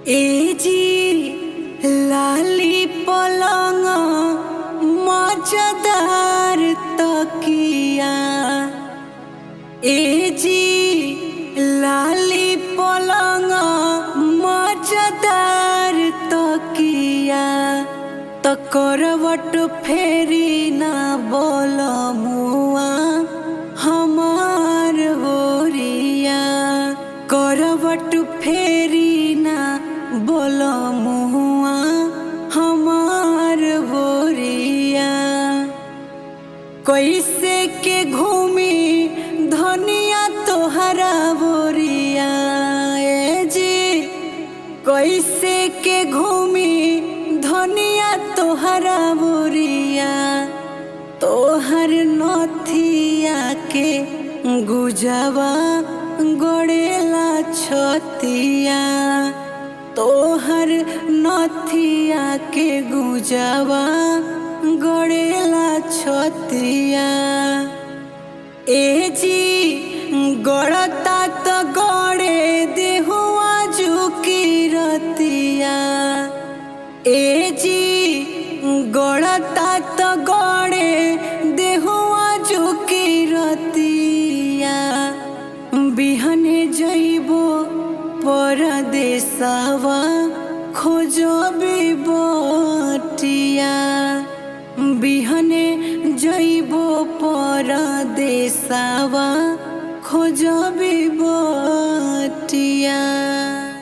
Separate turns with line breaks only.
AG लाली पलंग मजदार तकिया। एजी लाली पलंग मजदार तकिया। तो करवट फेरी ना बोल मुआ हमार होरिया। करवट फेरी ना बोल मुआ हमार होरिया। कैसे के घूमी धनिया तोहरा बोरिया। ए जी कैसे के घूमी धनिया तोहरा बोरिया। तोहर नथिया के गुजवा गड़ेला छतिया। तोहर नथिया के गुजवा गड़ेला छतिया। एजी गड़ता तो गड़े देहुआ झुकी रतिया। एजी गड़ता तो गड़े देहुआ झुकी रतिया। बिहने जइबो परदेसवा खोजबी बटिया। बिहने जइबो परदेसवा खोजबी